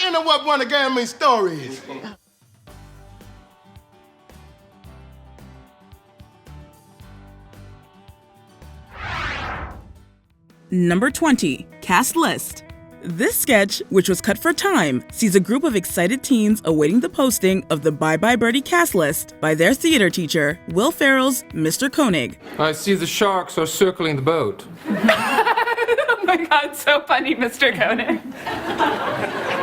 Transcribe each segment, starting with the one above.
interrupt one of Gambling stories? Number 20, Cast List. This sketch, which was cut for time, sees a group of excited teens awaiting the posting of the Bye Bye Birdie cast list by their theater teacher, Will Ferrell's Mr. Koenig. I see the sharks are circling the boat. Oh my God, so funny, Mr. Koenig.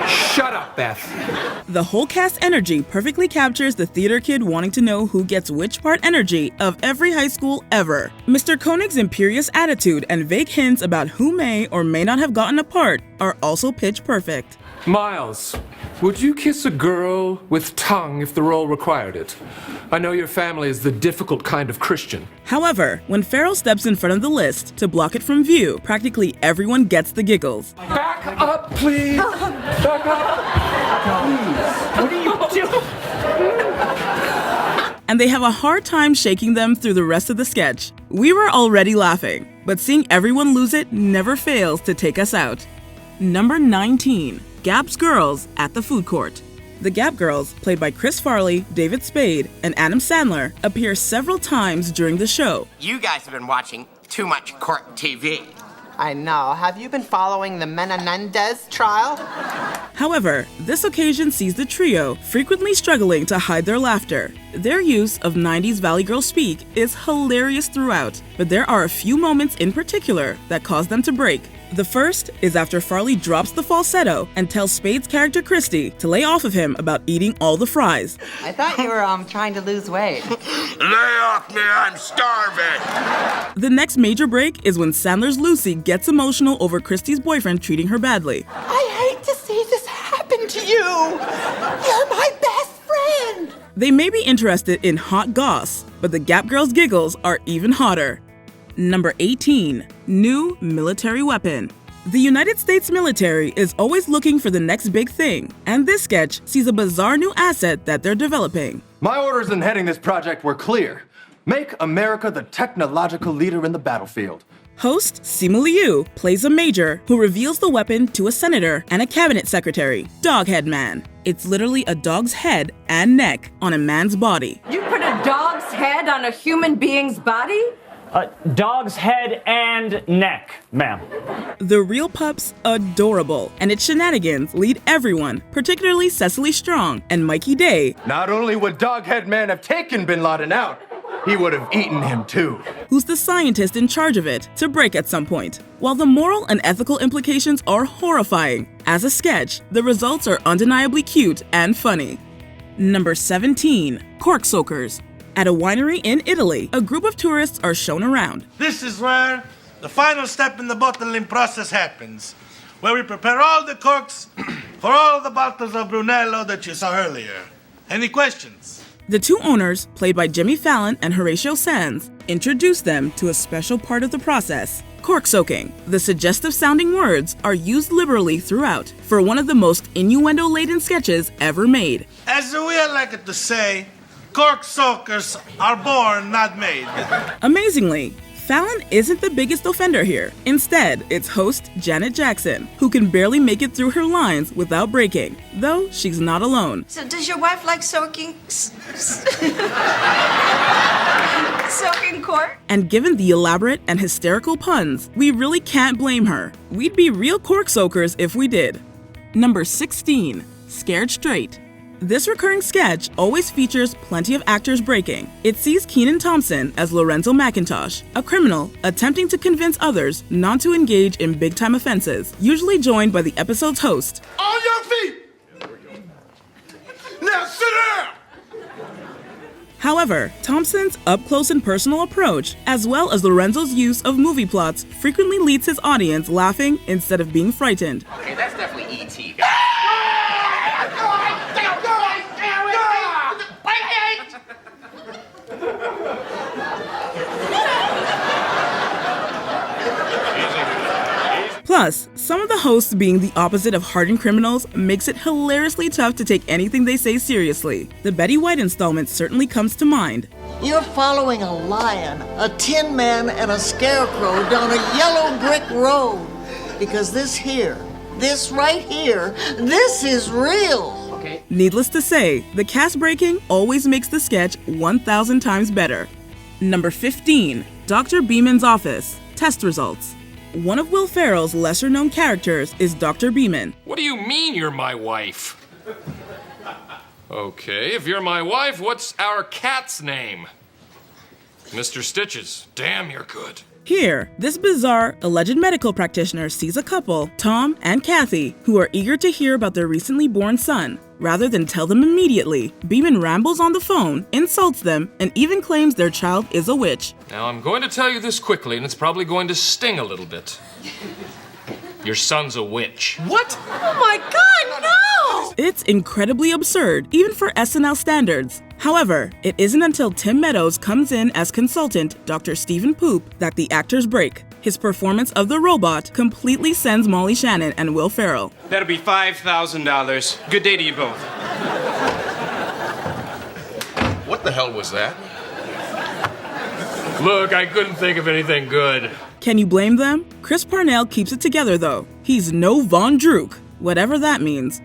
Shut up, Beth. The whole cast energy perfectly captures the theater kid wanting to know who gets which part energy of every high school ever. Mr. Koenig's imperious attitude and vague hints about who may or may not have gotten a part are also pitch perfect. Miles, would you kiss a girl with tongue if the role required it? I know your family is the difficult kind of Christian. However, when Ferrell steps in front of the list to block it from view, practically everyone gets the giggles. Back up, please. Back up. Please. What are you doing? And they have a hard time shaking them through the rest of the sketch. We were already laughing, but seeing everyone lose it never fails to take us out. Number 19, Gap's Girls at the Food Court. The Gap Girls, played by Chris Farley, David Spade, and Adam Sandler, appear several times during the show. You guys have been watching too much Cork TV. I know. Have you been following the Menendez trial? However, this occasion sees the trio frequently struggling to hide their laughter. Their use of 90s Valley Girl speak is hilarious throughout, but there are a few moments in particular that cause them to break. The first is after Farley drops the falsetto and tells Spade's character Christy to lay off of him about eating all the fries. I thought you were trying to lose weight. Lay off me, I'm starving. The next major break is when Sandler's Lucy gets emotional over Christy's boyfriend treating her badly. I hate to see this happen to you. You're my best friend. They may be interested in hot goss, but the Gap Girls' giggles are even hotter. Number 18, New Military Weapon. The United States military is always looking for the next big thing, and this sketch sees a bizarre new asset that they're developing. My orders in heading this project were clear. Make America the technological leader in the battlefield. Host Simu Liu plays a major who reveals the weapon to a senator and a cabinet secretary, Doghead Man. It's literally a dog's head and neck on a man's body. You put a dog's head on a human being's body? A dog's head and neck, ma'am. The real pup's adorable, and its shenanigans lead everyone, particularly Cecily Strong and Mikey Day. Not only would Doghead Man have taken Bin Laden out, he would have eaten him too. Who's the scientist in charge of it, to break at some point. While the moral and ethical implications are horrifying, as a sketch, the results are undeniably cute and funny. Number 17, Corksoakers. At a winery in Italy, a group of tourists are shown around. This is where the final step in the bottling process happens, where we prepare all the corks for all the bottles of Brunello that you saw earlier. Any questions? The two owners, played by Jimmy Fallon and Horatio Sands, introduce them to a special part of the process, cork soaking. The suggestive-sounding words are used liberally throughout for one of the most innuendo-laden sketches ever made. As we like it to say, Corksoakers are born, not made. Amazingly, Fallon isn't the biggest offender here. Instead, it's host Janet Jackson, who can barely make it through her lines without breaking, though she's not alone. So does your wife like soaking cork? And given the elaborate and hysterical puns, we really can't blame her. We'd be real cork soakers if we did. Number 16, Scared Straight. This recurring sketch always features plenty of actors breaking. It sees Kenan Thompson as Lorenzo McIntosh, a criminal attempting to convince others not to engage in big-time offenses, usually joined by the episode's host. On your feet! Now sit down! However, Thompson's up-close and personal approach, as well as Lorenzo's use of movie plots, frequently leads his audience laughing instead of being frightened. Okay, that's definitely E.T. Plus, some of the hosts being the opposite of hardened criminals makes it hilariously tough to take anything they say seriously. The Betty White installment certainly comes to mind. You're following a lion, a tin man, and a scarecrow down a yellow brick road because this here This right here, this is real. Okay. Needless to say, the cast breaking always makes the sketch 1,000 times better. Number 15. Dr. Beeman's Office. Test results. One of Will Ferrell's lesser-known characters is Dr. Beeman. What do you mean you're my wife? Okay, if you're my wife, what's our cat's name? Mr. Stitches. Damn, you're good. Here, this bizarre, alleged medical practitioner sees a couple, Tom and Kathy, who are eager to hear about their recently born son. Rather than tell them immediately, Beeman rambles on the phone, insults them, and even claims their child is a witch. Now, I'm going to tell you this quickly, and it's probably going to sting a little bit. Your son's a witch. What? Oh my God, no! It's incredibly absurd, even for SNL standards. However, it isn't until Tim Meadows comes in as consultant Dr. Stephen Poop that the actors break. His performance of the robot completely sends Molly Shannon and Will Ferrell. That'll be $5,000. Good day to you both. What the hell was that? Look, I couldn't think of anything good. Can you blame them? Chris Parnell keeps it together though. He's no Von Drook, whatever that means.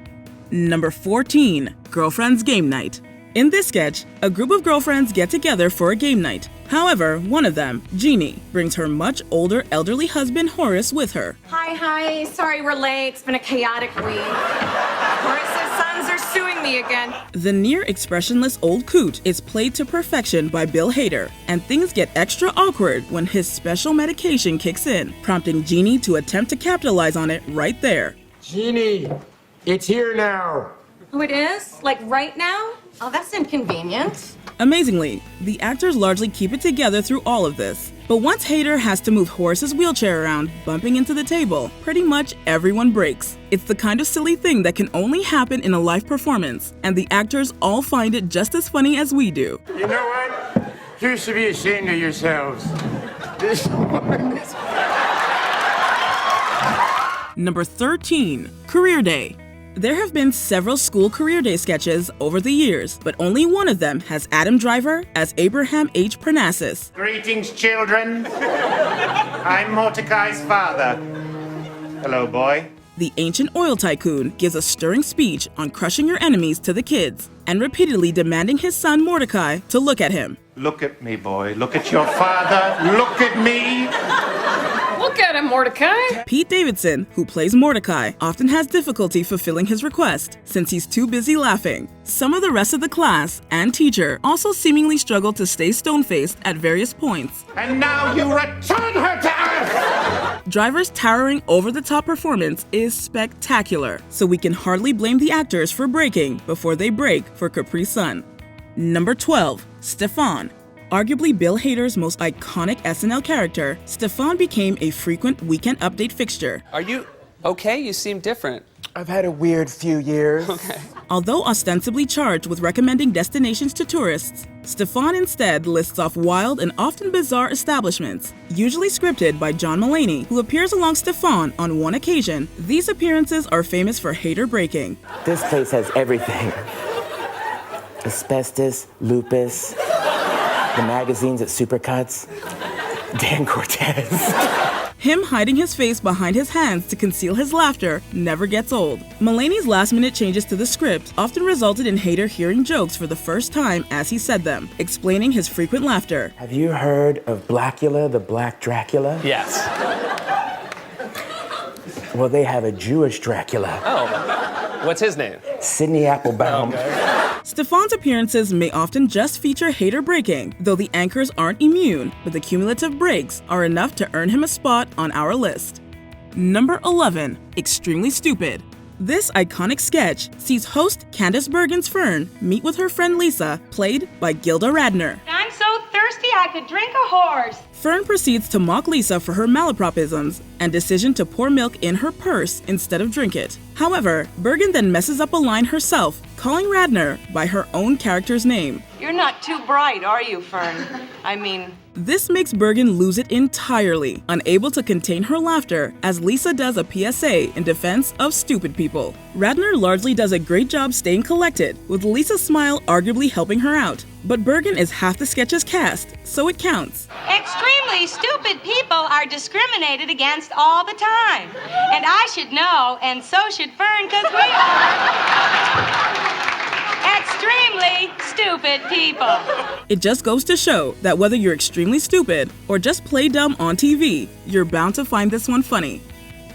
Number 14. Girlfriend's Game Night. In this sketch, a group of girlfriends get together for a game night. However, one of them, Jeannie, brings her much older elderly husband Horace with her. Hi. Sorry we're late. It's been a chaotic week. Horace's sons are suing me again. The near expressionless old coot is played to perfection by Bill Hader, and things get extra awkward when his special medication kicks in, prompting Jeannie to attempt to capitalize on it right there. Jeannie, it's here now. Oh, it is? Like right now? Oh, that's inconvenient. Amazingly, the actors largely keep it together through all of this. But once Hader has to move Horace's wheelchair around, bumping into the table, pretty much everyone breaks. It's the kind of silly thing that can only happen in a live performance, and the actors all find it just as funny as we do. You know what? You should be ashamed of yourselves. Number 13. Career Day. There have been several school career day sketches over the years, but only one of them has Adam Driver as Abraham H. Parnassus. Greetings, children. I'm Mordecai's father. Hello, boy. The ancient oil tycoon gives a stirring speech on crushing your enemies to the kids and repeatedly demanding his son Mordecai to look at him. Look at me, boy. Look at your father. Look at me. Look at him, Mordecai. Pete Davidson, who plays Mordecai, often has difficulty fulfilling his request since he's too busy laughing. Some of the rest of the class and teacher also seemingly struggle to stay stone-faced at various points. And now you return her to Earth! Driver's towering over-the-top performance is spectacular, so we can hardly blame the actors for breaking before they break for Capri Sun. Number 12. Stefon. Arguably Bill Hader's most iconic SNL character, Stefon became a frequent Weekend Update fixture. Are you okay? You seem different. I've had a weird few years. Okay. Although ostensibly charged with recommending destinations to tourists, Stefon instead lists off wild and often bizarre establishments, usually scripted by John Mulaney, who appears along Stefon on one occasion. These appearances are famous for Hader breaking. This place has everything. Asbestos, lupus, the magazines at Supercuts, Dan Cortez. Him hiding his face behind his hands to conceal his laughter never gets old. Mulaney's last-minute changes to the script often resulted in Hader hearing jokes for the first time as he said them, explaining his frequent laughter. Have you heard of Blackula, the Black Dracula? Yes. Well, they have a Jewish Dracula. Oh, what's his name? Sidney Applebaum. Stefon's appearances may often just feature Hader breaking, though the anchors aren't immune, but the cumulative breaks are enough to earn him a spot on our list. Number 11. Extremely Stupid. This iconic sketch sees host Candice Bergen's Fern meet with her friend Lisa, played by Gilda Radner. I'm so thirsty I could drink a horse. Fern proceeds to mock Lisa for her malapropisms and decision to pour milk in her purse instead of drink it. However, Bergen then messes up a line herself, calling Radner by her own character's name. You're not too bright, are you, Fern? I mean... This makes Bergen lose it entirely, unable to contain her laughter as Lisa does a PSA in defense of stupid people. Radner largely does a great job staying collected, with Lisa's smile arguably helping her out. but Bergen is half the sketch's cast, so it counts. Extremely stupid people are discriminated against all the time. And I should know, and so should Fern, because we are extremely stupid people. It just goes to show that whether you're extremely stupid or just play dumb on TV, you're bound to find this one funny.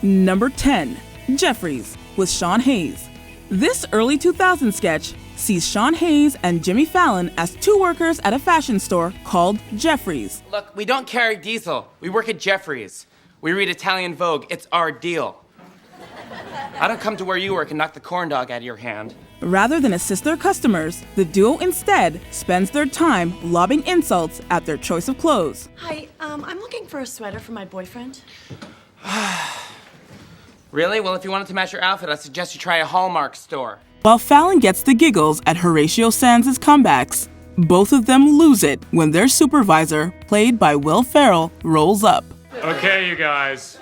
Number 10, Jeffries with Sean Hayes. This early 2000s sketch sees Sean Hayes and Jimmy Fallon as two workers at a fashion store called Jeffries. Look, we don't carry diesel. We work at Jeffries. We read Italian Vogue. It's our deal. I don't come to where you work and knock the corn dog out of your hand. Rather than assist their customers, the duo instead spends their time lobbing insults at their choice of clothes. Hi, I'm looking for a sweater for my boyfriend. Really? Well, if you wanted to match your outfit, I suggest you try a Hallmark store. While Fallon gets the giggles at Horatio Sands' comebacks, both of them lose it when their supervisor, played by Will Ferrell, rolls up. Okay, you guys.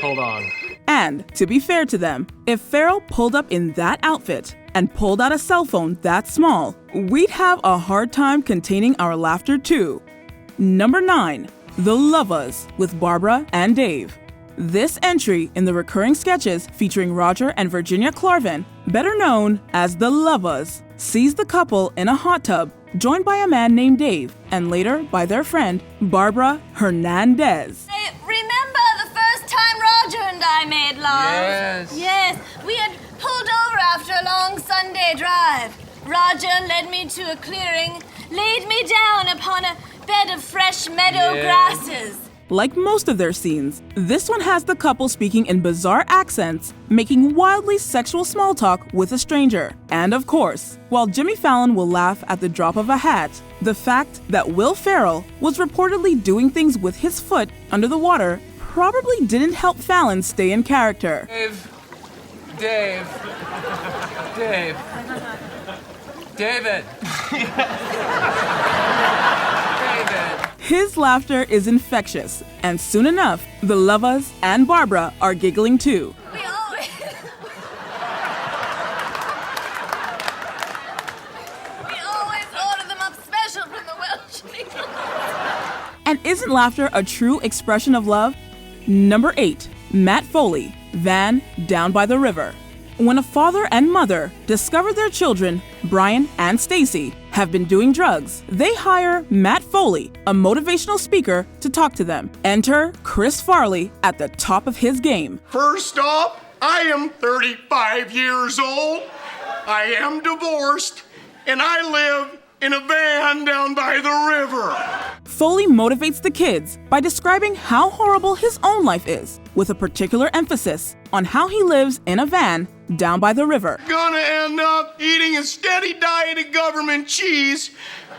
Hold on. And, to be fair to them, if Ferrell pulled up in that outfit and pulled out a cell phone that small, we'd have a hard time containing our laughter too. Number 9, The Love-ahs with Barbara and Dave. This entry in the recurring sketches featuring Roger and Virginia Clarvin, better known as The Love-ahs, sees the couple in a hot tub, joined by a man named Dave, and later by their friend, Barbara Hernandez. Hey, remember the first time Roger and I made love? Yes. Yes, we had pulled over after a long Sunday drive. Roger led me to a clearing, laid me down upon a bed of fresh meadow grasses. Like most of their scenes, this one has the couple speaking in bizarre accents, making wildly sexual small talk with a stranger. And of course, while Jimmy Fallon will laugh at the drop of a hat, the fact that Will Ferrell was reportedly doing things with his foot under the water probably didn't help Fallon stay in character. Dave. David. His laughter is infectious, and soon enough, the Love-ahs and Barbara are giggling too. We always order them up special from the Welsh. And isn't laughter a true expression of love? Number 8, Matt Foley, Van, Down by the River. When a father and mother discover their children, Brian and Stacy, have been doing drugs, they hire Matt Foley, a motivational speaker, to talk to them. Enter Chris Farley at the top of his game. First off, I am 35 years old. I am divorced, and I live in a van down by the river. Foley motivates the kids by describing how horrible his own life is, with a particular emphasis on how he lives in a van down by the river. Gonna end up eating a steady diet of government cheese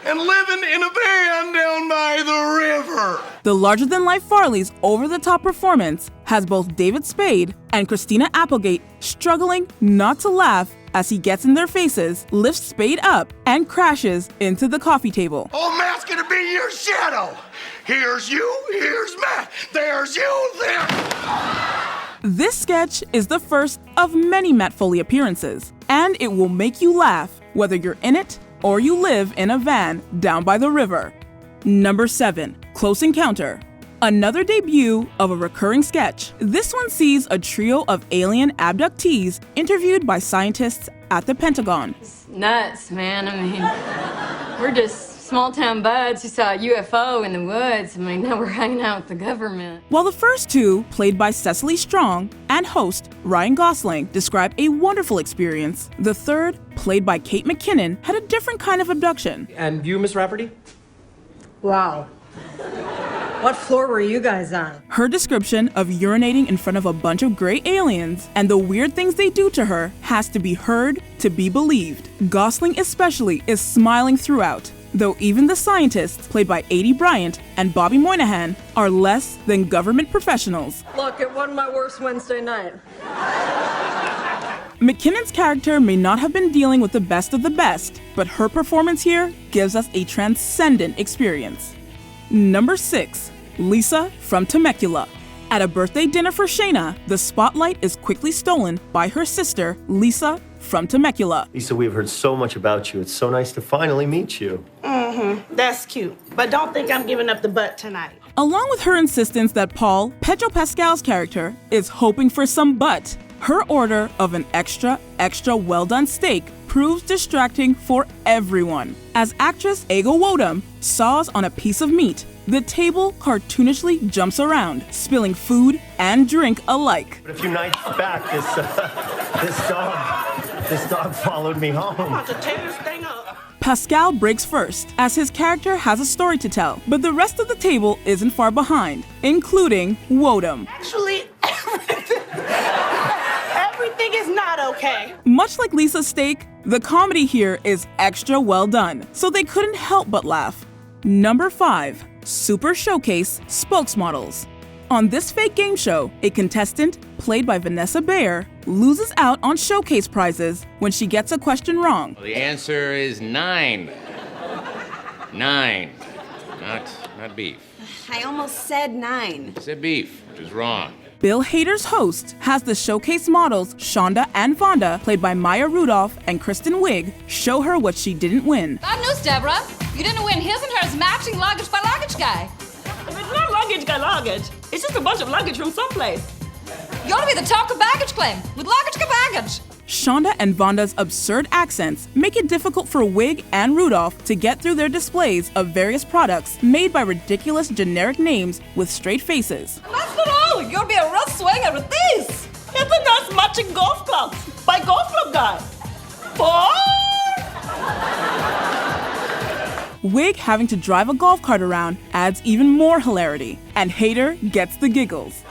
and living in a van down by the river. The larger-than-life Farley's over-the-top performance has both David Spade and Christina Applegate struggling not to laugh as he gets in their faces, lifts Spade up, and crashes into the coffee table. Oh, Matt's gonna be your shadow. Here's you, here's Matt. There's you, there. This sketch is the first of many Matt Foley appearances, and it will make you laugh whether you're in it or you live in a van down by the river. Number 7, Close Encounter. Another debut of a recurring sketch. This one sees a trio of alien abductees interviewed by scientists at the Pentagon. It's nuts, man. I mean, we're just small-town buds who saw a UFO in the woods. I mean, now we're hanging out with the government. While the first two, played by Cecily Strong, and host Ryan Gosling, describe a wonderful experience, the third, played by Kate McKinnon, had a different kind of abduction. And you, Miss Rafferty? Wow. What floor were you guys on? Her description of urinating in front of a bunch of gray aliens and the weird things they do to her has to be heard to be believed. Gosling especially is smiling throughout, though even the scientists, played by Adie Bryant and Bobby Moynihan, are less than government professionals. Look, it wasn't my worst Wednesday night. McKinnon's character may not have been dealing with the best of the best, but her performance here gives us a transcendent experience. Number 6, Lisa from Temecula. At a birthday dinner for Shayna, the spotlight is quickly stolen by her sister, Lisa, from Temecula. Lisa, we've heard so much about you. It's so nice to finally meet you. That's cute. But don't think I'm giving up the butt tonight. Along with her insistence that Paul, Pedro Pascal's character, is hoping for some butt, her order of an extra well-done steak proves distracting for everyone. As actress Ego Wodum saws on a piece of meat, the table cartoonishly jumps around, spilling food and drink alike. But a few nights back, this dog followed me home. I'm about to tear this thing up. Pascal breaks first, as his character has a story to tell, but the rest of the table isn't far behind, including Wodum. Actually, everything is not okay. Much like Lisa's steak, the comedy here is extra well done, so they couldn't help but laugh. Number 5. Super Showcase Spokesmodels. On this fake game show, a contestant, played by Vanessa Bayer, loses out on showcase prizes when she gets a question wrong. The answer is 9. 9. Not beef. I almost said 9. I said beef, which is wrong. Bill Hader's host has the showcase models Shonda and Vonda, played by Maya Rudolph and Kristen Wiig, show her what she didn't win. Bad news, Deborah. You didn't win his and hers matching luggage by luggage guy. If it's not luggage by luggage, it's just a bunch of luggage from someplace. You ought to be the talk of baggage claim, with luggage to baggage. Shonda and Vonda's absurd accents make it difficult for Wiig and Rudolph to get through their displays of various products made by ridiculous generic names with straight faces. That's not all. You'll be a real swinger with these. It's a nice matching golf clubs by golf club guy. Wiig having to drive a golf cart around adds even more hilarity, and Hader gets the giggles.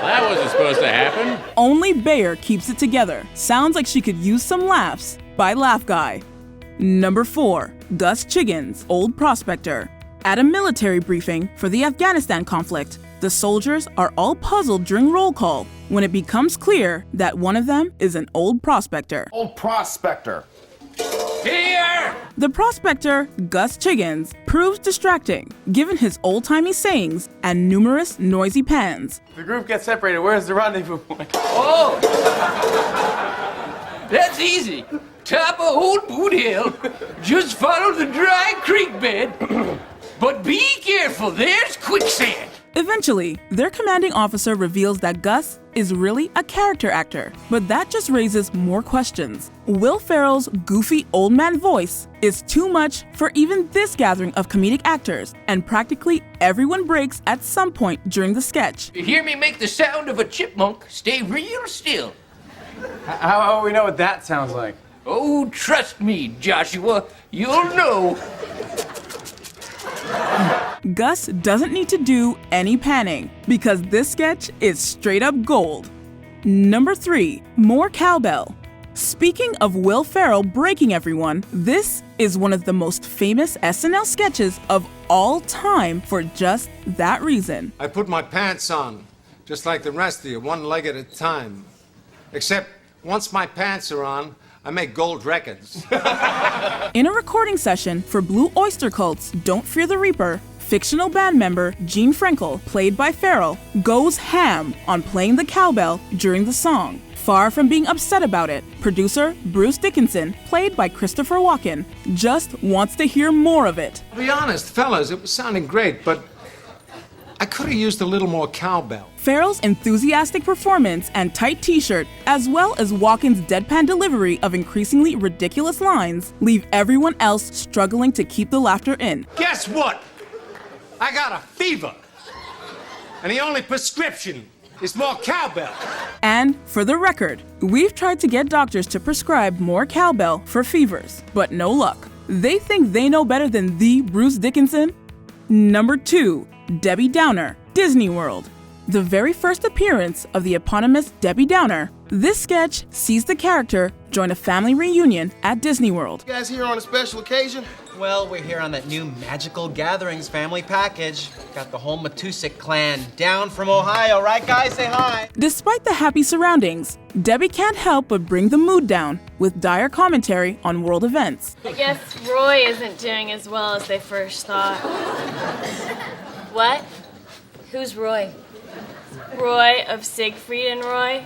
That wasn't supposed to happen. Only Bayer keeps it together. Sounds like she could use some laughs by Laugh Guy. Number 4. Gus Chiggins, Old Prospector. At a military briefing for the Afghanistan conflict, the soldiers are all puzzled during roll call when it becomes clear that one of them is an old prospector. Old prospector. Here! The prospector, Gus Chiggins, proves distracting, given his old-timey sayings and numerous noisy pans. The group gets separated. Where's the rendezvous point? Oh! That's easy. Top of Old Boot Hill. Just follow the dry creek bed. But be careful, there's quicksand. Eventually, their commanding officer reveals that Gus is really a character actor, but that just raises more questions. Will Ferrell's goofy old man voice is too much for even this gathering of comedic actors, and practically everyone breaks at some point during the sketch. You hear me make the sound of a chipmunk? Stay real still. How will we know what that sounds like? Oh, trust me, Joshua, you'll know. Gus doesn't need to do any panning because this sketch is straight up gold. Number 3, more cowbell. Speaking of Will Ferrell breaking everyone, this is one of the most famous SNL sketches of all time for just that reason. I put my pants on, just like the rest of you, one leg at a time. Except once my pants are on, I make gold records. In a recording session for Blue Oyster Cult's Don't Fear the Reaper, fictional band member Gene Frankel, played by Ferrell, goes ham on playing the cowbell during the song. Far from being upset about it, producer Bruce Dickinson, played by Christopher Walken, just wants to hear more of it. To be honest, fellas, it was sounding great, but I could have used a little more cowbell. Ferrell's enthusiastic performance and tight t-shirt, as well as Walken's deadpan delivery of increasingly ridiculous lines, leave everyone else struggling to keep the laughter in. Guess what? I got a fever. And the only prescription is more cowbell. And for the record, we've tried to get doctors to prescribe more cowbell for fevers, but no luck. They think they know better than the Bruce Dickinson. Number 2, Debbie Downer, Disney World. The very first appearance of the eponymous Debbie Downer, this sketch sees the character join a family reunion at Disney World. You guys here on a special occasion? Well, we're here on that new Magical Gatherings family package. Got the whole Matusik clan down from Ohio, right guys? Say hi. Despite the happy surroundings, Debbie can't help but bring the mood down with dire commentary on world events. I guess Roy isn't doing as well as they first thought. What? Who's Roy? Roy of Siegfried and Roy?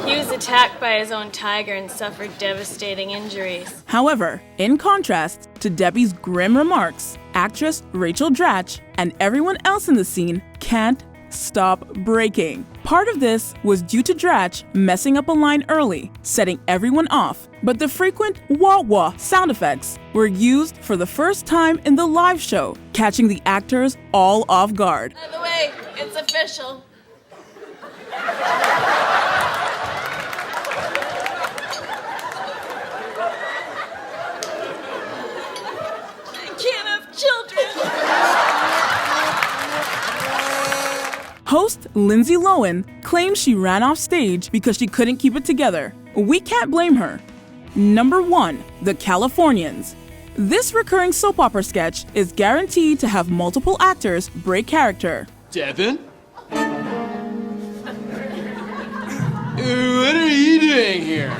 He was attacked by his own tiger and suffered devastating injuries. However, in contrast to Debbie's grim remarks, actress Rachel Dratch and everyone else in the scene can't stop breaking. Part of this was due to Dratch messing up a line early, setting everyone off, but the frequent wah-wah sound effects were used for the first time in the live show, catching the actors all off guard. By the way, it's official. I can't have children. Host Lindsay Lohan claims she ran off stage because she couldn't keep it together. We can't blame her. Number 1, the Californians. This recurring soap opera sketch is guaranteed to have multiple actors break character. Devin? What are you doing here?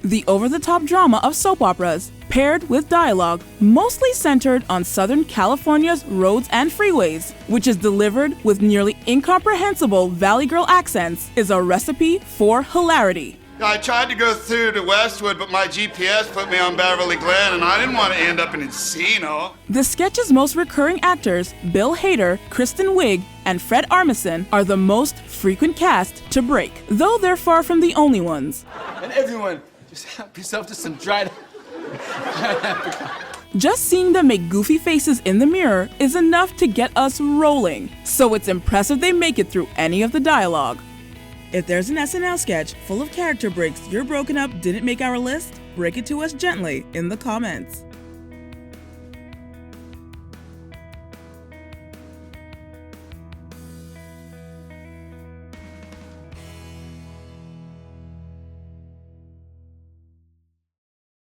The over-the-top drama of soap operas, paired with dialogue mostly centered on Southern California's roads and freeways, which is delivered with nearly incomprehensible Valley Girl accents, is a recipe for hilarity. I tried to go through to Westwood, but my GPS put me on Beverly Glen, and I didn't want to end up in Encino. The sketch's most recurring actors, Bill Hader, Kristen Wiig, and Fred Armisen, are the most frequent cast to break, though they're far from the only ones. And everyone, just help yourself to some dried Just seeing them make goofy faces in the mirror is enough to get us rolling, so it's impressive they make it through any of the dialogue. If there's an SNL sketch full of character breaks you're broken up didn't make our list, break it to us gently in the comments.